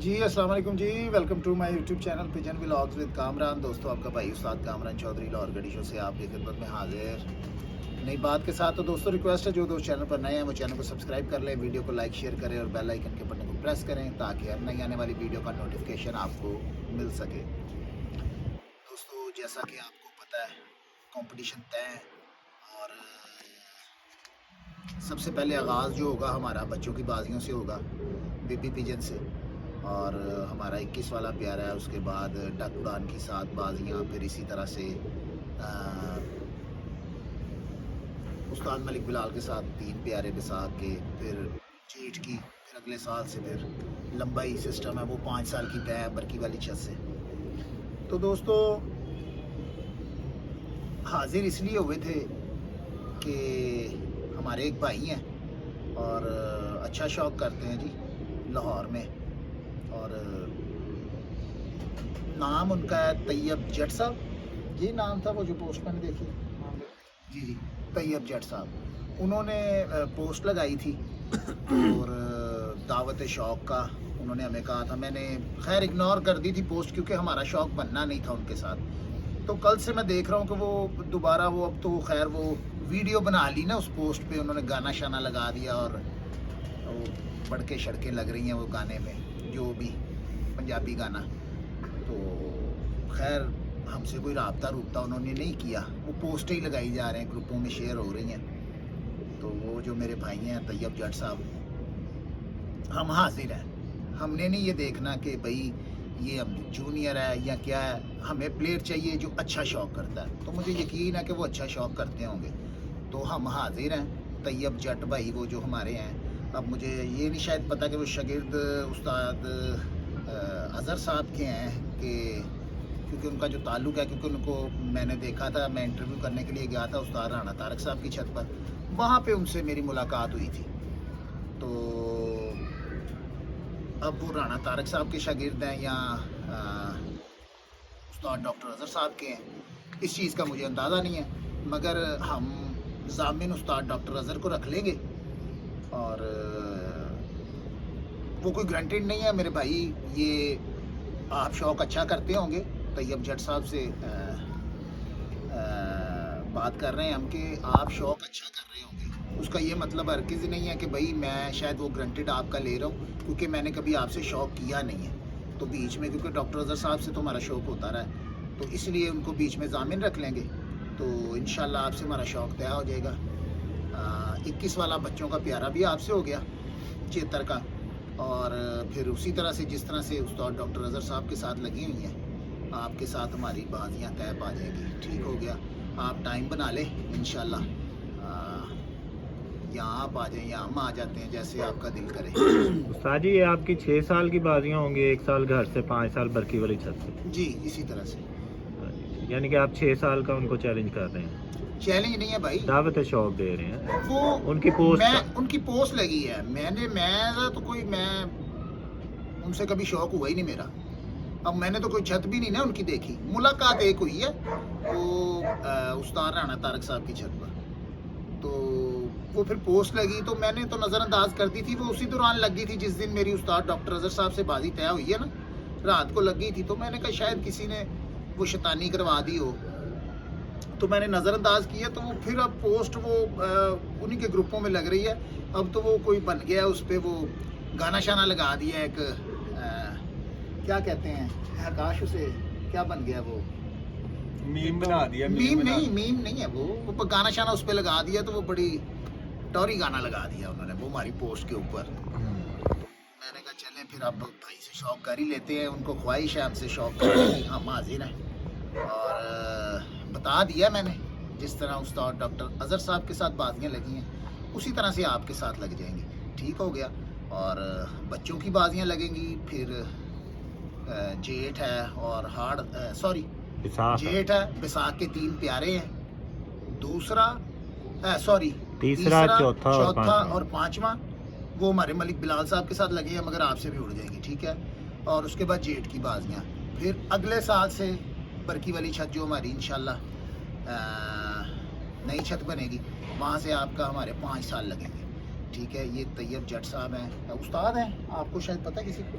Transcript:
جی السلام علیکم جی، welcome to my YouTube channel pigeon vlogs with Kamran. دوستوں، آپ کا بھائی استاد کامران چودھری لاہور گڑی شو سے آپ کی خدمت میں حاضر نئی بات کے ساتھ۔ تو دوستوں ریکویسٹ ہے جو دوست چینل پر نئے ہیں وہ چینل کو سبسکرائب کر لیں، ویڈیو کو لائک شیئر کریں اور بیل آئیکن کے بٹن کو پریس کریں تاکہ ہر نئی آنے والی ویڈیو کا نوٹیفیکیشن آپ کو مل سکے۔ دوستوں، جیسا کہ آپ کو پتہ ہے کمپٹیشن طے ہے اور سب سے پہلے آغاز جو ہوگا ہمارا بچوں کی بازیوں سے ہوگا، بیبی پیجن سے، اور ہمارا 21 والا پیارا ہے، اس کے بعد ڈک اڑان کی 7 بازیاں، پھر اسی طرح سے استاد ملک بلال کے ساتھ 3 پیارے بساکھ کے، پھر چیٹ کی، پھر اگلے سال سے پھر لمبائی سسٹم ہے وہ 5 سال کی طے ہے برکی والی چھت سے۔ تو دوستو حاضر اس لیے ہوئے تھے کہ ہمارے ایک بھائی ہیں اور اچھا شوق کرتے ہیں جی لاہور میں، اور نام ان کا ہے طیب جٹ صاحب، یہ نام تھا وہ جو پوسٹ میں نے دیکھی جی طیب جٹ صاحب، انہوں نے پوسٹ لگائی تھی اور دعوت شوق کا انہوں نے ہمیں کہا تھا۔ میں نے خیر اگنور کر دی تھی پوسٹ کیونکہ ہمارا شوق بننا نہیں تھا ان کے ساتھ۔ تو کل سے میں دیکھ رہا ہوں کہ وہ دوبارہ وہ اب تو خیر وہ ویڈیو بنا لی نا، اس پوسٹ پہ انہوں نے گانا شانا لگا دیا اور وہ بڑکے شڑکیں لگ رہی ہیں وہ گانے میں، جو بھی پنجابی گانا۔ تو خیر ہم سے کوئی رابطہ انہوں نے نہیں کیا، وہ پوسٹیں ہی لگائی جا رہے ہیں، گروپوں میں شیئر ہو رہی ہیں۔ تو وہ جو میرے بھائی ہیں طیب جٹ صاحب، ہم حاضر ہیں، ہم نے نہیں یہ دیکھنا کہ بھائی یہ جونیئر ہے یا کیا ہے، ہمیں پلیئر چاہیے جو اچھا شوق کرتا ہے۔ تو مجھے یقین ہے کہ وہ اچھا شوق کرتے ہوں گے، تو ہم حاضر ہیں۔ طیب جٹ بھائی وہ جو ہمارے ہیں، اب مجھے یہ نہیں شاید پتہ کہ وہ شاگرد استاد اظہر صاحب کے ہیں کہ کیونکہ ان کا جو تعلق ہے، کیونکہ ان کو میں نے دیکھا تھا، میں انٹرویو کرنے کے لیے گیا تھا استاد رانا طارق صاحب کی چھت پر، وہاں پہ ان سے میری ملاقات ہوئی تھی۔ تو اب وہ رانا طارق صاحب کے شاگرد ہیں یا استاد ڈاکٹر اظہر صاحب کے ہیں، اس چیز کا مجھے اندازہ نہیں ہے، مگر ہم ضامن استاد ڈاکٹر اظہر کو رکھ لیں گے۔ اور وہ کوئی گرانٹیڈ نہیں ہے میرے بھائی، یہ آپ شوق اچھا کرتے ہوں گے، طیب جٹ صاحب سے بات کر رہے ہیں ہم کہ آپ شوق اچھا کر رہے ہوں گے، اس کا یہ مطلب ہرگز نہیں ہے کہ بھائی میں شاید وہ گرانٹیڈ آپ کا لے رہا ہوں، کیونکہ میں نے کبھی آپ سے شوق کیا نہیں ہے۔ تو بیچ میں کیونکہ ڈاکٹر اظہر صاحب سے تو ہمارا شوق ہوتا رہا ہے، تو اس لیے ان کو بیچ میں ضامن رکھ لیں گے، تو انشاءاللہ آپ سے ہمارا شوق طے ہو جائے گا۔ 21 والا بچوں کا پیارا بھی آپ سے ہو گیا، 76 کا، اور پھر اسی طرح سے جس طرح سے استاد ڈاکٹر اظہر صاحب کے ساتھ لگی ہوئی ہیں، آپ کے ساتھ ہماری بازیاں طے پا جائیں گی۔ ٹھیک ہو گیا، آپ ٹائم بنا لیں انشاءاللہ، یا آپ آ جائیں یا ہم آ جاتے ہیں، جیسے آپ کا دل کرے۔ استاد جی یہ آپ کی 6 سال کی بازیاں ہوں گی، 1 سال گھر سے، 5 سال برکی والی چھت سے؟ جی اسی طرح سے، یعنی کہ آپ 6 سال کا ان کو چیلنج کر رہے ہیں؟ چیلنج نہیں ہے بھائی، دعوت شوق دے رہے ہیں، وہ ان کی پوسٹ ان کی پوسٹ لگی ہے، میں تو کوئی میں ان سے کبھی شوق ہوا ہی نہیں میرا۔ اب میں نے تو کوئی چھت بھی نہیں نا ان کی دیکھی، ملاقات ایک ہوئی ہے وہ استاد رانا طارق صاحب کی چھت پر، تو وہ پھر پوسٹ لگی تو میں نے تو نظر انداز کر دی تھی، وہ اسی دوران لگ گئی تھی جس دن میری استاد ڈاکٹر اظہر صاحب سے بازی طے ہوئی ہے نا، رات کو لگ گئی تھی، تو میں نے کہا شاید کسی نے وہ شیطانی کروا دی ہو، تو میں نے نظر انداز کیا، تو وہ پھر اب پوسٹ وہ انہی کے گروپوں میں لگ رہی ہے، اب تو وہ کوئی بن گیا اس پہ وہ گانا شانا لگا دیا ایک، کیا کہتے ہیں آکاش، اسے کیا بن گیا وہ میم بنا دیا، میم نہیں ہے وہ گانا شانا اس پہ لگا دیا، تو وہ بڑی ٹوری گانا لگا دیا انہوں نے وہ ہماری پوسٹ کے اوپر۔ میں نے کہا چلیں پھر اب بھائی سے شوق کر ہی لیتے ہیں، ان کو خواہش ہے ہم سے شوق کرنے کی، ہم حاضر ہیں، اور بتا دیا میں نے جس طرح استاد ڈاکٹر اظہر صاحب کے ساتھ بازیاں لگی ہیں اسی طرح سے آپ کے ساتھ لگ جائیں گی۔ ٹھیک ہو گیا، اور بچوں کی بازیاں لگیں گی، پھر جیٹ ہے اور جیٹ ہے، بساکھ کے 3 پیارے ہیں، تیسرا چوتھا اور 5واں وہ ہمارے ملک بلال صاحب کے ساتھ لگے ہیں، مگر آپ سے بھی اڑ جائیں گی، ٹھیک ہے۔ اور اس کے بعد جیٹ کی بازیاں، پھر اگلے سال سے برکی والی چھت جو ہماری انشاءاللہ نئی چھت بنے گی، وہاں سے آپ کا ہمارے 5 سال لگیں گے، ٹھیک ہے۔ یہ طیب جٹ صاحب ہیں، استاد ہیں، آپ کو شاید پتہ کسی کو